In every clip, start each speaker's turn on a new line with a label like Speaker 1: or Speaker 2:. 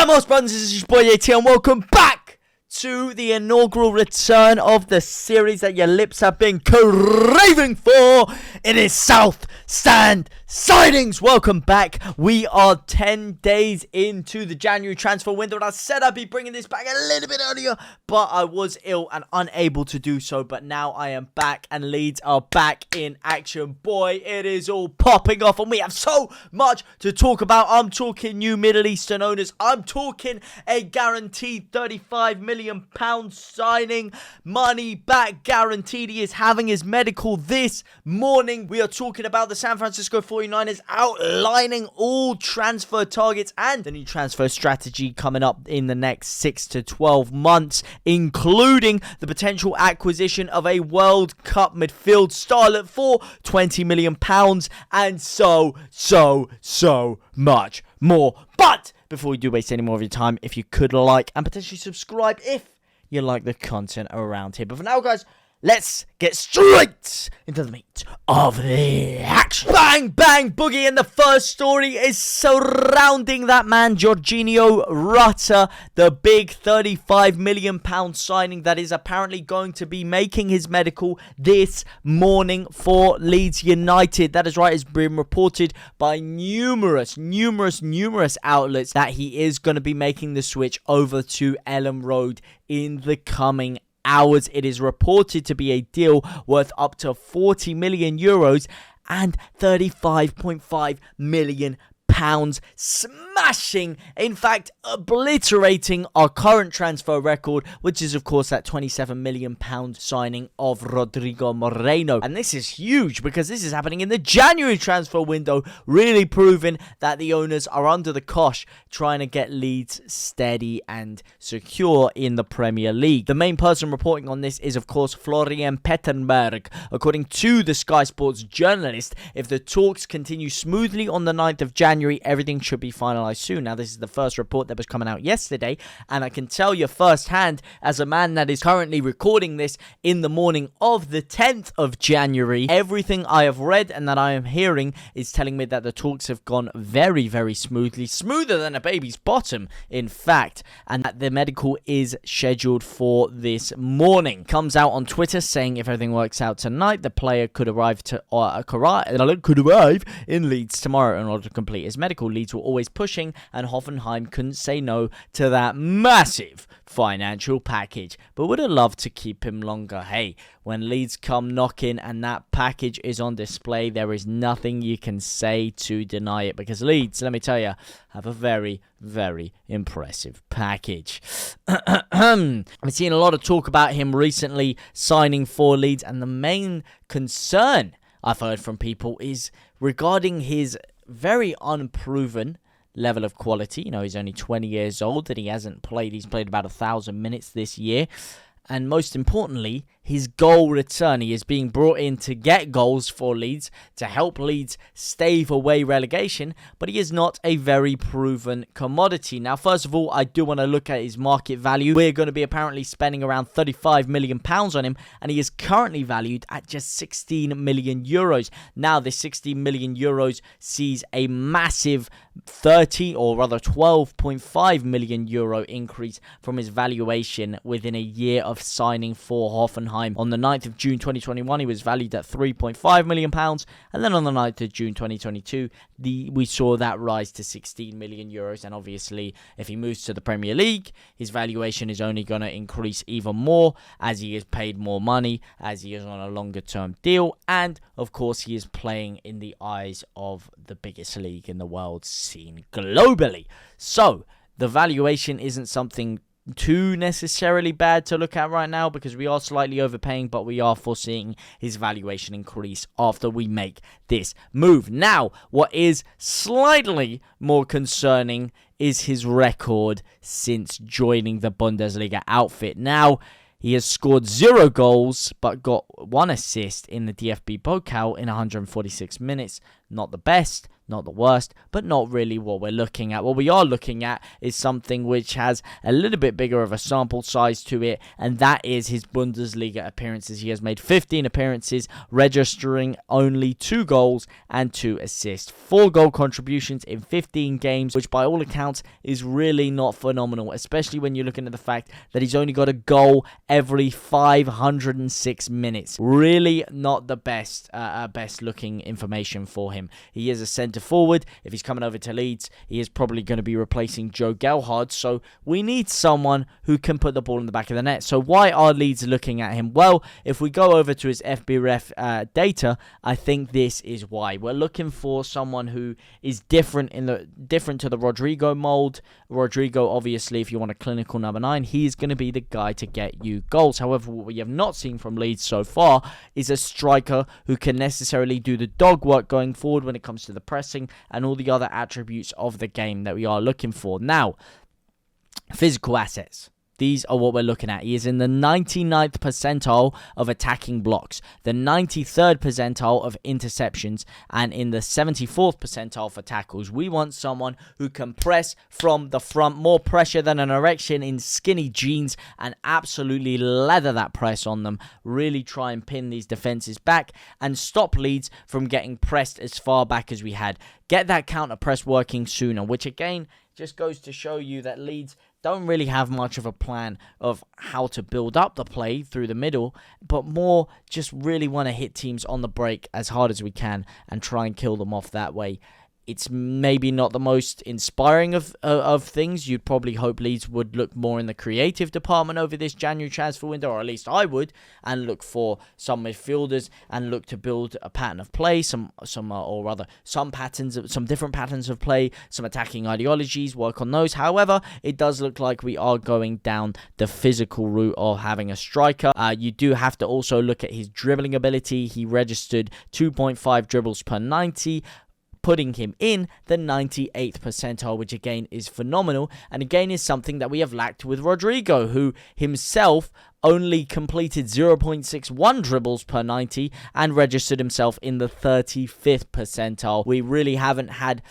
Speaker 1: Vamos, brothers, this is your boy JT, and welcome back to the inaugural return of the series that your lips have been craving for. It is South Stand Signings. Welcome back. We are 10 days into the January transfer window, and I said I'd be bringing this back a little bit earlier, but I was ill and unable to do so. But now I am back, and Leeds are back in action. Boy, it is all popping off, and we have so much to talk about. I'm talking new Middle Eastern owners. I'm talking a guaranteed £35 million signing, money back guaranteed. He is having his medical this morning. We are talking about the San Francisco 49ers outlining all transfer targets and the new transfer strategy coming up in the next 6 to 12 months, including the potential acquisition of a World Cup midfield starlet for £20 million and so much more. But before we do waste any more of your time, if you could like and potentially subscribe if you like the content around here. But for now, guys, let's get straight into the meat of the action. Bang, bang, boogie. And the first story is surrounding that man, Georginio Rutter, the big £35 million signing that is apparently going to be making his medical this morning for Leeds United. That is right, it's been reported by numerous outlets that he is going to be making the switch over to Ellen Road in the coming hours. It is reported to be a deal worth up to 40 million euros and 35.5 million pounds, smashing, in fact, obliterating our current transfer record, which is, of course, that 27 million pound signing of Rodrigo Moreno. And this is huge because this is happening in the January transfer window, really proving that the owners are under the cosh trying to get Leeds steady and secure in the Premier League. The main person reporting on this is, of course, Florian Pettenberg. According to the Sky Sports journalist, if the talks continue smoothly on the 9th of January, everything should be finalized soon. Now, this is the first report that was coming out yesterday, and I can tell you firsthand, as a man that is currently recording this in the morning of the 10th of January, everything I have read and that I am hearing is telling me that the talks have gone very, very smoothly, smoother than a baby's bottom, in fact, and that the medical is scheduled for this morning. Comes out on Twitter saying if everything works out tonight, the player could arrive in Leeds tomorrow in order to complete his medical. Leeds were always pushing, and Hoffenheim couldn't say no to that massive financial package, but would have loved to keep him longer. Hey, when Leeds come knocking and that package is on display, there is nothing you can say to deny it, because Leeds, let me tell you, have a very, very impressive package. I've seen a lot of talk about him recently signing for Leeds, and the main concern I've heard from people is regarding his very unproven level of quality. You know, he's only 20 years old and he hasn't played. He's played about 1,000 minutes this year. And most importantly, his goal return. He is being brought in to get goals for Leeds, to help Leeds stave away relegation, but he is not a very proven commodity. Now, first of all, I do want to look at his market value. We're going to be apparently spending around £35 million on him, and he is currently valued at just 16 million euros. Now, this 16 million euros sees a massive 12.5 million euro increase from his valuation within a year of signing for Hoffenheim. On the 9th of June 2021, he was valued at £3.5 million, and then on the 9th of June 2022, we saw that rise to 16 million euros, and obviously, if he moves to the Premier League, his valuation is only going to increase even more, as he is paid more money, as he is on a longer-term deal, and, of course, he is playing in the eyes of the biggest league in the world, seen globally. So, the valuation isn't something too necessarily bad to look at right now, because we are slightly overpaying, but we are foreseeing his valuation increase after we make this move. Now, what is slightly more concerning is his record since joining the Bundesliga outfit. Now, he has scored 0 goals, but got 1 assist in the DFB Pokal in 146 minutes. Not the best, not the worst, but not really what we're looking at. What we are looking at is something which has a little bit bigger of a sample size to it, and that is his Bundesliga appearances. He has made 15 appearances, registering only 2 goals and 2 assists. 4 goal contributions in 15 games, which by all accounts is really not phenomenal, especially when you're looking at the fact that he's only got a goal every 506 minutes. Really not the best looking information for him. He is a centre forward. If he's coming over to Leeds, he is probably going to be replacing Joe Gelhardt, so we need someone who can put the ball in the back of the net. So why are Leeds looking at him? Well, if we go over to his FBref data, I think this is why. We're looking for someone who is different to the Rodrigo mold. Rodrigo, obviously, if you want a clinical number 9, he's going to be the guy to get you goals. However, what we have not seen from Leeds so far is a striker who can necessarily do the dog work going forward when it comes to the pressing and all the other attributes of the game that we are looking for. Now, physical assets. These are what we're looking at. He is in the 99th percentile of attacking blocks, the 93rd percentile of interceptions, and in the 74th percentile for tackles. We want someone who can press from the front, more pressure than an erection in skinny jeans, and absolutely leather that press on them. Really try and pin these defenses back and stop Leeds from getting pressed as far back as we had. Get that counter press working sooner, which again just goes to show you that Leeds don't really have much of a plan of how to build up the play through the middle, but more just really want to hit teams on the break as hard as we can and try and kill them off that way. It's maybe not the most inspiring of things. You'd probably hope Leeds would look more in the creative department over this January transfer window, or at least I would, and look for some midfielders and look to build a pattern of play, some different patterns of play, some attacking ideologies, work on those. However, it does look like we are going down the physical route of having a striker. You do have to also look at his dribbling ability. He registered 2.5 dribbles per 90, putting him in the 98th percentile, which again is phenomenal, and again is something that we have lacked with Rodrigo, who himself only completed 0.61 dribbles per 90 and registered himself in the 35th percentile. We really haven't had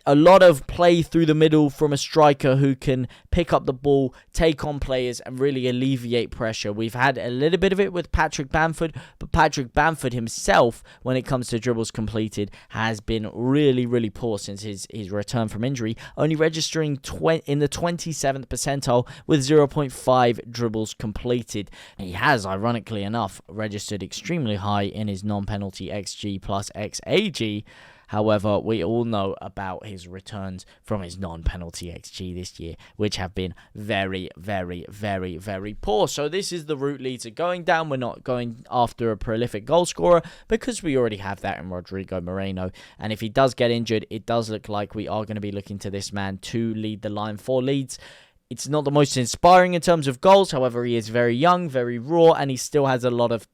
Speaker 1: a lot of play through the middle from a striker who can pick up the ball, take on players, and really alleviate pressure. We've had a little bit of it with Patrick Bamford, but Patrick Bamford himself, when it comes to dribbles completed, has been really, really poor since his return from injury, only registering in the 27th percentile with 0.5 dribbles completed. He has, ironically enough, registered extremely high in his non-penalty XG plus XAG. However, we all know about his returns from his non-penalty XG this year, which have been very, very, very, very poor. So this is the route Leeds are going down. We're not going after a prolific goal scorer because we already have that in Rodrigo Moreno. And if he does get injured, it does look like we are going to be looking to this man to lead the line for Leeds. It's not the most inspiring in terms of goals. However, he is very young, very raw, and he still has a lot of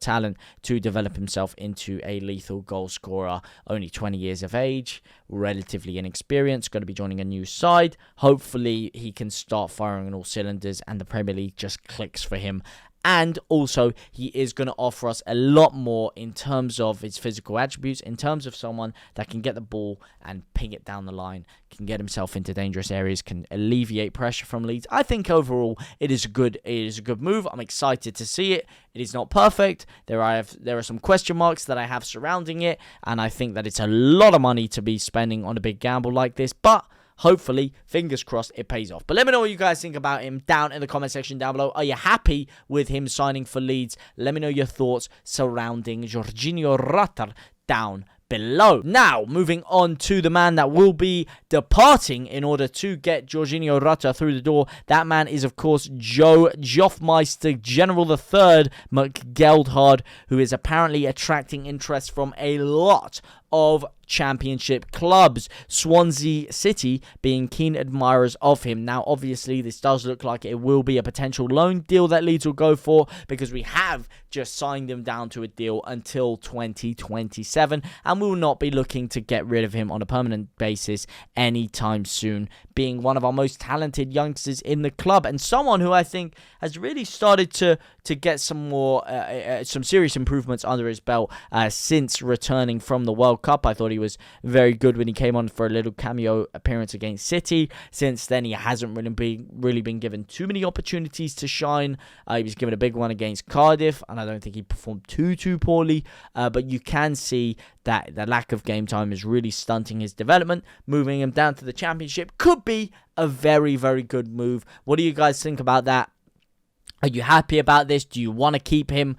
Speaker 1: talent to develop himself into a lethal goal scorer. Only 20 years of age, relatively inexperienced, going to be joining a new side. Hopefully, he can start firing on all cylinders, and the Premier League just clicks for him. And also, he is going to offer us a lot more in terms of his physical attributes, in terms of someone that can get the ball and ping it down the line, can get himself into dangerous areas, can alleviate pressure from Leeds. I think overall, it is a good move. I'm excited to see it. It is not perfect. There are some question marks that I have surrounding it, and I think that it's a lot of money to be spending on a big gamble like this, but hopefully, fingers crossed, it pays off. But let me know what you guys think about him down in the comment section down below. Are you happy with him signing for Leeds? Let me know your thoughts surrounding Georginio Rutter down below. Now, moving on to the man that will be departing in order to get Georginio Rutter through the door. That man is, of course, Joe Joffmeister General III McGelhardt, who is apparently attracting interest from a lot of Championship clubs, Swansea City being keen admirers of him. Now, obviously, this does look like it will be a potential loan deal that Leeds will go for, because we have just signed him down to a deal until 2027, and we will not be looking to get rid of him on a permanent basis anytime soon, being one of our most talented youngsters in the club, and someone who I think has really started to get some serious improvements under his belt since returning from the World Cup. I thought he was very good when he came on for a little cameo appearance against City. Since then, he hasn't really been given too many opportunities to shine. He was given a big one against Cardiff, and I don't think he performed too poorly. But you can see that the lack of game time is really stunting his development. Moving him down to the Championship could be a very, very good move. What do you guys think about that? Are you happy about this? Do you want to keep him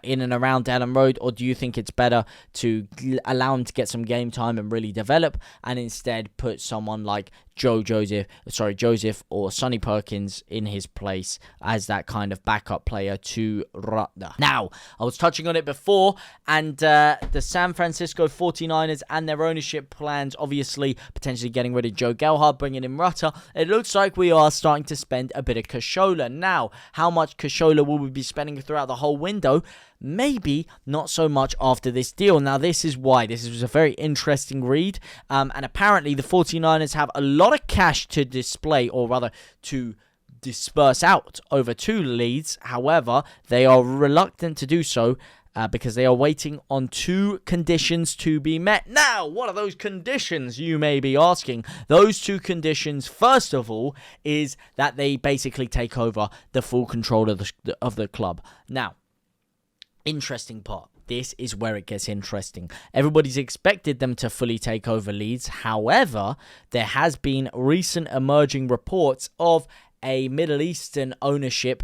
Speaker 1: in and around Ellen Road, or do you think it's better to allow him to get some game time and really develop, and instead put someone like Joseph or Sonny Perkins in his place as that kind of backup player to Rutter? Now, I was touching on it before, and the San Francisco 49ers and their ownership plans, obviously potentially getting rid of Joe Gelhardt, bringing in Rutter. It looks like we are starting to spend a bit of cashola. Now, how much cashola will we be spending throughout the whole window? Maybe not so much after this deal. Now, this is why. This is a very interesting read. And apparently, the 49ers have a lot of cash to display, or rather, to disperse out over to Leeds. However, they are reluctant to do so because they are waiting on two conditions to be met. Now, what are those conditions, you may be asking? Those two conditions, first of all, is that they basically take over the full control of the club. Now, interesting part. This is where it gets interesting. Everybody's expected them to fully take over Leeds. However, there has been recent emerging reports of a Middle Eastern ownership,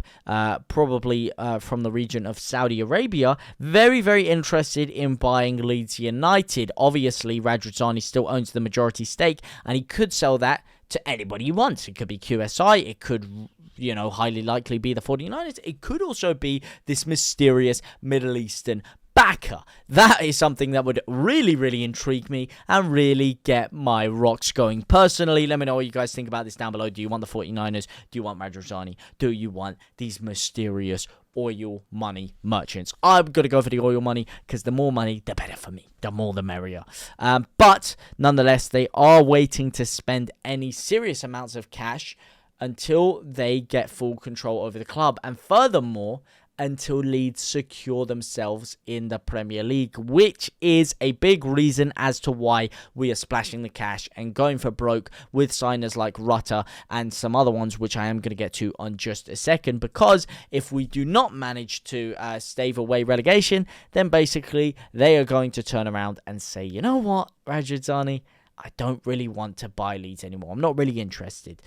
Speaker 1: probably from the region of Saudi Arabia, very, very interested in buying Leeds United. Obviously, Azzedine still owns the majority stake, and he could sell that to anybody he wants. It could be QSI, it could, highly likely be the 49ers. It could also be this mysterious Middle Eastern backer. That is something that would really, really intrigue me and really get my rocks going. Personally, let me know what you guys think about this down below. Do you want the 49ers? Do you want Azzedine? Do you want these mysterious oil money merchants? I'm going to go for the oil money, because the more money, the better for me. The more, the merrier. But nonetheless, they are waiting to spend any serious amounts of cash until they get full control over the club. And furthermore, until Leeds secure themselves in the Premier League, which is a big reason as to why we are splashing the cash and going for broke with signers like Rutter and some other ones, which I am going to get to on just a second. Because if we do not manage to stave away relegation, then basically they are going to turn around and say, you know what, Azzedine, I don't really want to buy Leeds anymore. I'm not really interested.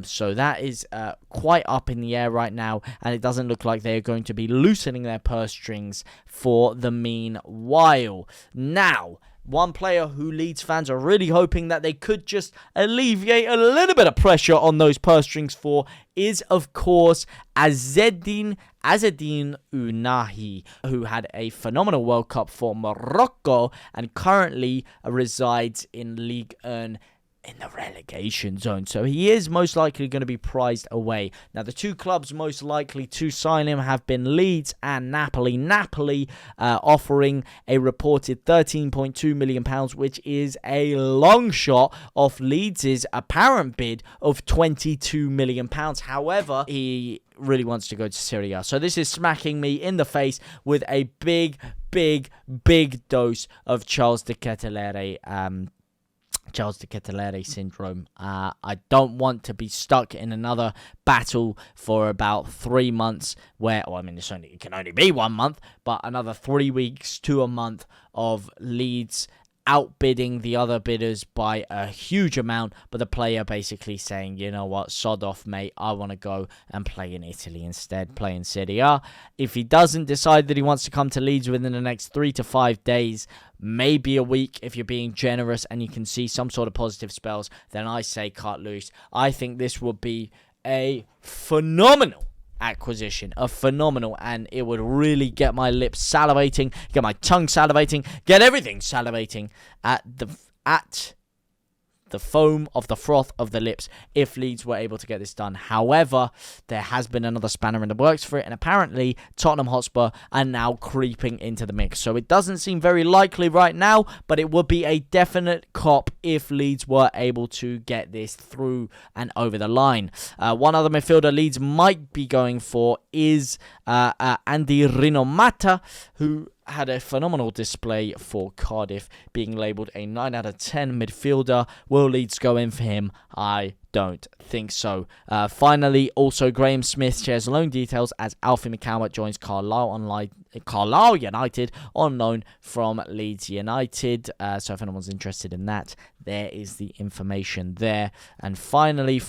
Speaker 1: So that is quite up in the air right now, and it doesn't look like they are going to be loosening their purse strings for the meanwhile. Now, one player who Leeds fans are really hoping that they could just alleviate a little bit of pressure on those purse strings for is, of course, Azzedine Ounahi, who had a phenomenal World Cup for Morocco and currently resides in Ligue 1 in the relegation zone. So he is most likely going to be prized away. Now, the two clubs most likely to sign him have been Leeds and Napoli. Napoli offering a reported £13.2 million, which is a long shot off Leeds' apparent bid of £22 million. However, he really wants to go to Serie A. So this is smacking me in the face with a big dose of Charles de Ketelaere syndrome. I don't want to be stuck in another battle for about 3 months where, it can only be 1 month, but another 3 weeks to a month of Leeds outbidding the other bidders by a huge amount, but the player basically saying, you know what, sod off, mate, I want to go and play in Italy instead, play in Serie A. If he doesn't decide that he wants to come to Leeds within the next 3 to 5 days, maybe a week if you're being generous and you can see some sort of positive spells, then I say cut loose. I think this will be a phenomenal acquisition, a phenomenal, and it would really get my lips salivating, get my tongue salivating, get everything salivating at the foam of the froth of the lips if Leeds were able to get this done. However, there has been another spanner in the works for it, and apparently Tottenham Hotspur are now creeping into the mix. So it doesn't seem very likely right now, but it would be a definite cop if Leeds were able to get this through and over the line. One other midfielder Leeds might be going for is Andy Rinomata, who had a phenomenal display for Cardiff, being labelled a 9 out of 10 midfielder. Will Leeds go in for him? I don't think so. Finally, also Graham Smith shares loan details as Alfie McCallum joins Carlisle United on loan from Leeds United. So if anyone's interested in that, there is the information there. And finally,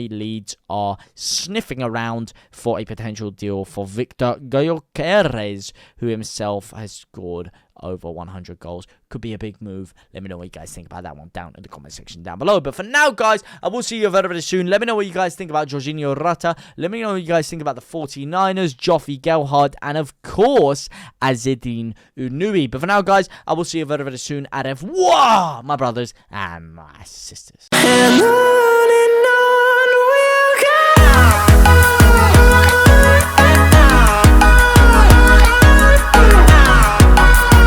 Speaker 1: Leeds are sniffing around for a potential deal for Victor Gyökeres, who himself has scored over 100 goals. Could be a big move. Let me know what you guys think about that one down in the comment section down below. But for now, guys, I will see you very, very soon. Let me know what you guys think about Georginio Rutter. Let me know what you guys think about the 49ers, Joffy Gelhardt, and of course, Azzedine Ounahi. But for now, guys, I will see you very, very soon. At my brothers and my sisters.